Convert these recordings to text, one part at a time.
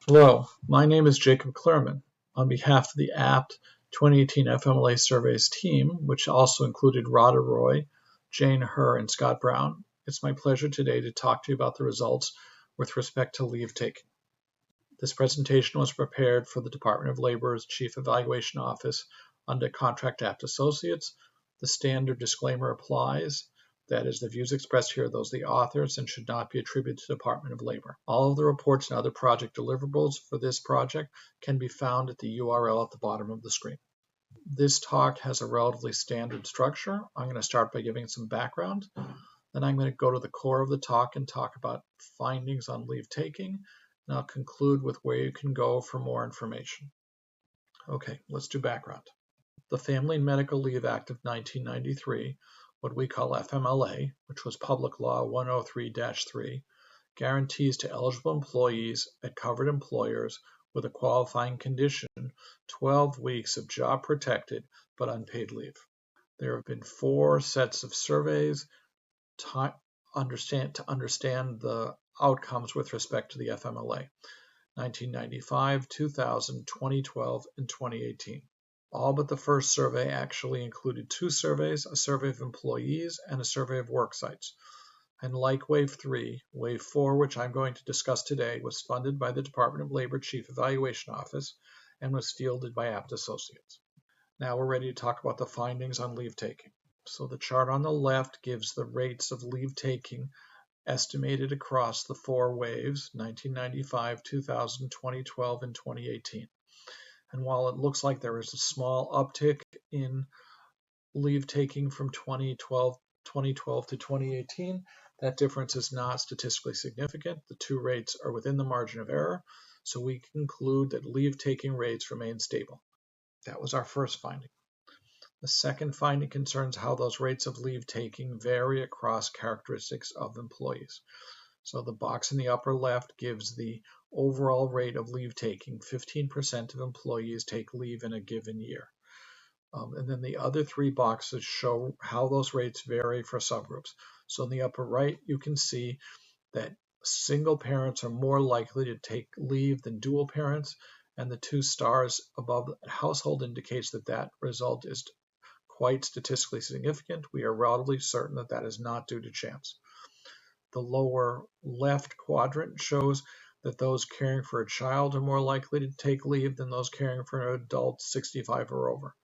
Hello, my name is Jacob Klerman. On behalf of the APT 2018 FMLA Surveys team, which also included Rada Roy, Jane Herr, and Scott Brown, it's my pleasure today to talk to you about the results with respect to leave taking. This presentation was prepared for the Department of Labor's Chief Evaluation Office under Contract Apt Associates. The standard disclaimer applies. That is, the views expressed here are those of the authors and should not be attributed to the Department of Labor. All of the reports and other project deliverables for this project can be found at the URL at the bottom of the screen. This talk has a relatively standard structure. I'm going to start by giving some background. Then I'm going to go to the core of the talk and talk about findings on leave taking. And I'll conclude with where you can go for more information. Okay, let's do background. The Family and Medical Leave Act of 1993, what we call FMLA, which was Public Law 103-3, guarantees to eligible employees at covered employers with a qualifying condition 12 weeks of job-protected but unpaid leave. There have been 4 sets of surveys to understand the outcomes with respect to the FMLA: 1995, 2000, 2012, and 2018. All but the first survey actually included 2 surveys, a survey of employees and a survey of work sites. And like Wave 3, Wave 4, which I'm going to discuss today, was funded by the Department of Labor Chief Evaluation Office and was fielded by Apt Associates. Now we're ready to talk about the findings on leave taking. So the chart on the left gives the rates of leave taking estimated across the 4 waves: 1995, 2000, 2012, and 2018. And while it looks like there is a small uptick in leave taking from 2012 to 2018, that difference is not statistically significant. The 2 rates are within the margin of error, so we conclude that leave taking rates remain stable. That was our first finding. The second finding concerns how those rates of leave taking vary across characteristics of employees. So the box in the upper left gives the overall rate of leave taking. 15% of employees take leave in a given year. And then the other 3 boxes show how those rates vary for subgroups. So in the upper right, you can see that single parents are more likely to take leave than dual parents, and the 2 stars above household indicates that that result is quite statistically significant. We are relatively certain that that is not due to chance. The lower left quadrant shows that those caring for a child are more likely to take leave than those caring for an adult 65 or over.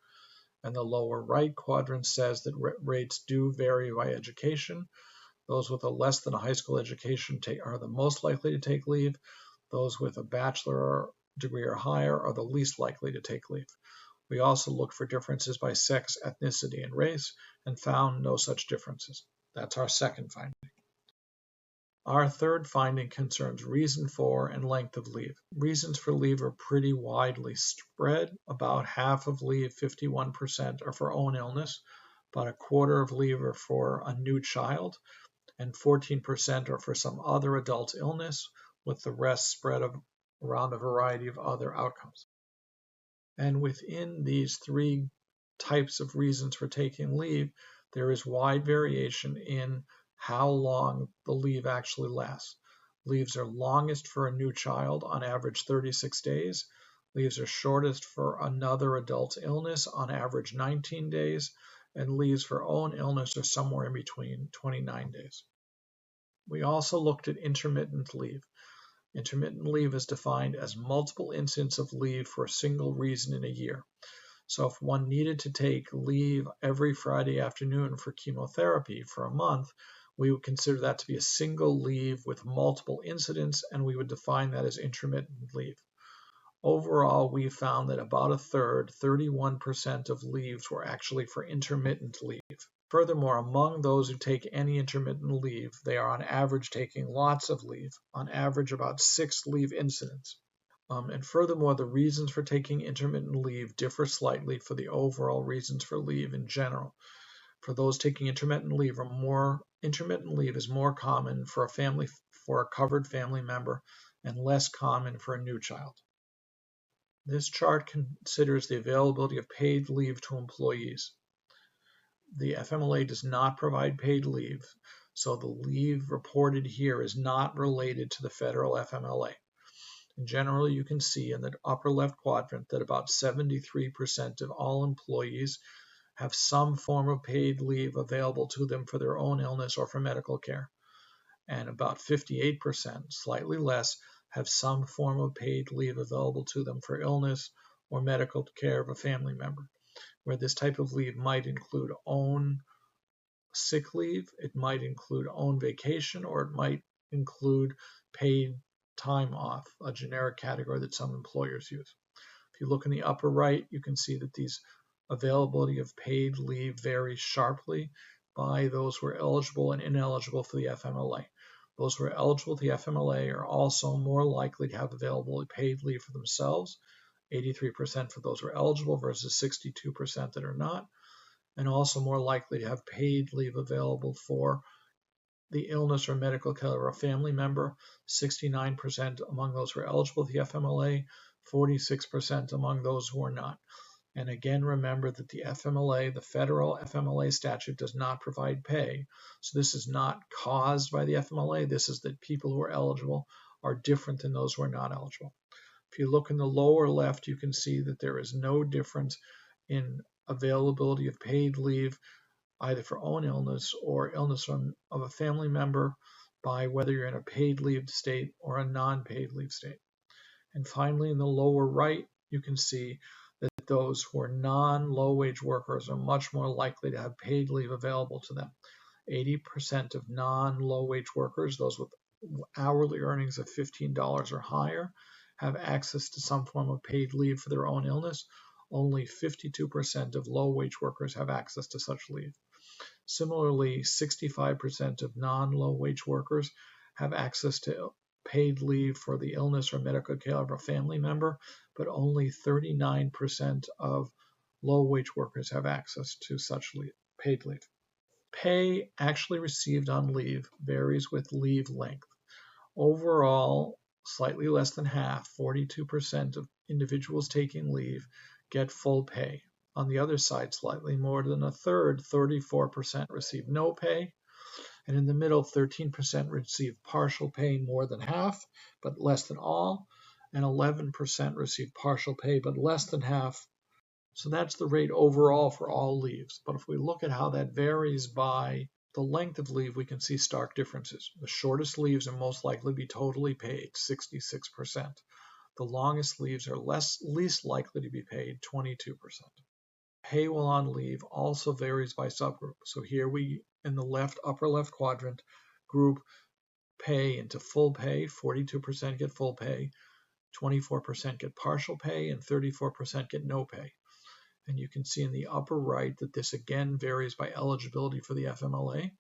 And the lower right quadrant says that rates do vary by education. Those with a less than a high school education are the most likely to take leave. Those with a bachelor degree or higher are the least likely to take leave. We also looked for differences by sex, ethnicity, and race and found no such differences. That's our second finding. Our third finding concerns reason for and length of leave. Reasons for leave are pretty widely spread. About half of leave, 51%, are for own illness, about a quarter of leave are for a new child, and 14% are for some other adult's illness, with the rest spread around a variety of other outcomes. And within these 3 types of reasons for taking leave, there is wide variation in how long the leave actually lasts. Leaves are longest for a new child, on average 36 days. Leaves are shortest for another adult's illness, on average 19 days. And leaves for own illness are somewhere in between, 29 days. We also looked at intermittent leave. Intermittent leave is defined as multiple incidents of leave for a single reason in a year. So if one needed to take leave every Friday afternoon for chemotherapy for a month, we would consider that to be a single leave with multiple incidents, and we would define that as intermittent leave. Overall, we found that about a third, 31% of leaves were actually for intermittent leave. Furthermore, among those who take any intermittent leave, they are on average taking lots of leave, on average about 6 leave incidents. And furthermore, the reasons for taking intermittent leave differ slightly for the overall reasons for leave in general. For those taking intermittent leave is more common for a covered family member and less common for a new child. This chart considers the availability of paid leave to employees. The FMLA does not provide paid leave, so the leave reported here is not related to the federal FMLA. In general, you can see in the upper left quadrant that about 73% of all employees have some form of paid leave available to them for their own illness or for medical care. And about 58%, slightly less, have some form of paid leave available to them for illness or medical care of a family member, where this type of leave might include own sick leave, it might include own vacation, or it might include paid time off, a generic category that some employers use. If you look in the upper right, you can see that these availability of paid leave varies sharply by those who are eligible and ineligible for the FMLA. Those who are eligible to the FMLA are also more likely to have available paid leave for themselves, 83% for those who are eligible versus 62% that are not, and also more likely to have paid leave available for the illness or medical care of a family member, 69% among those who are eligible to the FMLA, 46% among those who are not. And again, remember that the FMLA, the federal FMLA statute, does not provide pay. So this is not caused by the FMLA. This is that people who are eligible are different than those who are not eligible. If you look in the lower left, you can see that there is no difference in availability of paid leave either for own illness or illness of a family member by whether you're in a paid leave state or a non-paid leave state. And finally, in the lower right, you can see that those who are non-low wage workers are much more likely to have paid leave available to them. 80% of non-low wage workers, those with hourly earnings of $15 or higher, have access to some form of paid leave for their own illness. Only 52% of low wage workers have access to such leave. Similarly, 65% of non-low wage workers have access to paid leave for the illness or medical care of a family member, but only 39% of low wage workers have access to such paid leave. Pay actually received on leave varies with leave length. Overall, slightly less than half, 42% of individuals taking leave get full pay. On the other side, slightly more than a third, 34% receive no pay. And in the middle, 13% receive partial pay, more than half, but less than all. And 11% receive partial pay, but less than half. So that's the rate overall for all leaves. But if we look at how that varies by the length of leave, we can see stark differences. The shortest leaves are most likely to be totally paid, 66%. The longest leaves are least likely to be paid, 22%. Pay while on leave also varies by subgroup. So here we, in the upper left quadrant, group pay into full pay. 42% get full pay, 24% get partial pay, and 34% get no pay. And you can see in the upper right that this again varies by eligibility for the FMLA.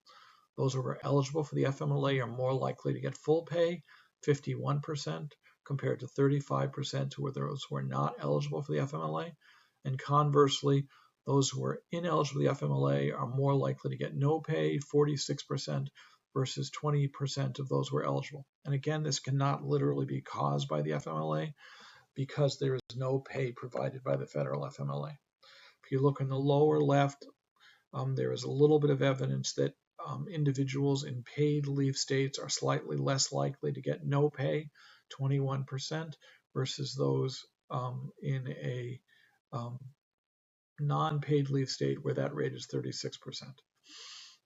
Those who are eligible for the FMLA are more likely to get full pay, 51%, compared to 35% who are those who are not eligible for the FMLA. And conversely, those who are ineligible for the FMLA are more likely to get no pay, 46%, versus 20% of those who are eligible. And again, this cannot literally be caused by the FMLA because there is no pay provided by the federal FMLA. If you look in the lower left, there is a little bit of evidence that individuals in paid leave states are slightly less likely to get no pay, 21%, versus those in a non-paid leave state where that rate is 36%.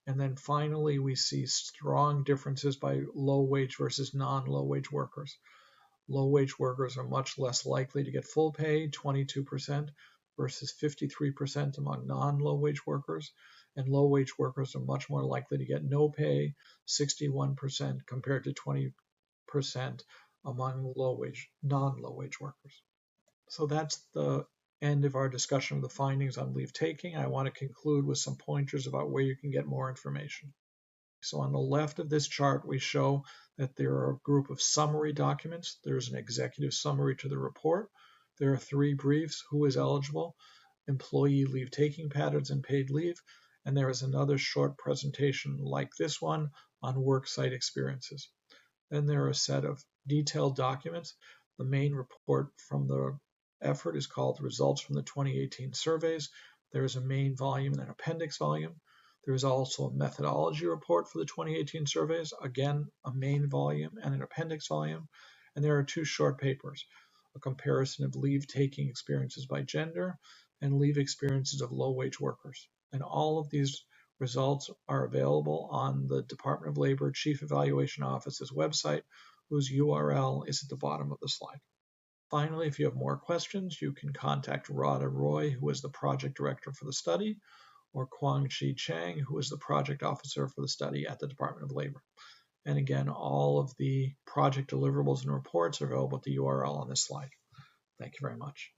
And then finally, we see strong differences by low wage versus non-low wage workers. Low wage workers are much less likely to get full pay, 22%, versus 53% among non-low wage workers. And low wage workers are much more likely to get no pay, 61%, compared to 20% among non-low wage workers. So that's the end of our discussion of the findings on leave taking. I want to conclude with some pointers about where you can get more information. So on the left of this chart, we show that there are a group of summary documents. There's an executive summary to the report. There are 3 briefs: who is eligible, employee leave taking patterns and paid leave, and there is another short presentation like this one on worksite experiences. Then there are a set of detailed documents. The main report from the effort is called Results from the 2018 Surveys. There is a main volume and an appendix volume. There is also a methodology report for the 2018 surveys, again, a main volume and an appendix volume. And there are two short papers, a comparison of leave taking experiences by gender and leave experiences of low-wage workers. And all of these results are available on the Department of Labor Chief Evaluation Office's website, whose URL is at the bottom of the slide. Finally, if you have more questions, you can contact Radha Roy, who is the project director for the study, or Kwang-Chi Chang, who is the project officer for the study at the Department of Labor. And again, all of the project deliverables and reports are available at the URL on this slide. Thank you very much.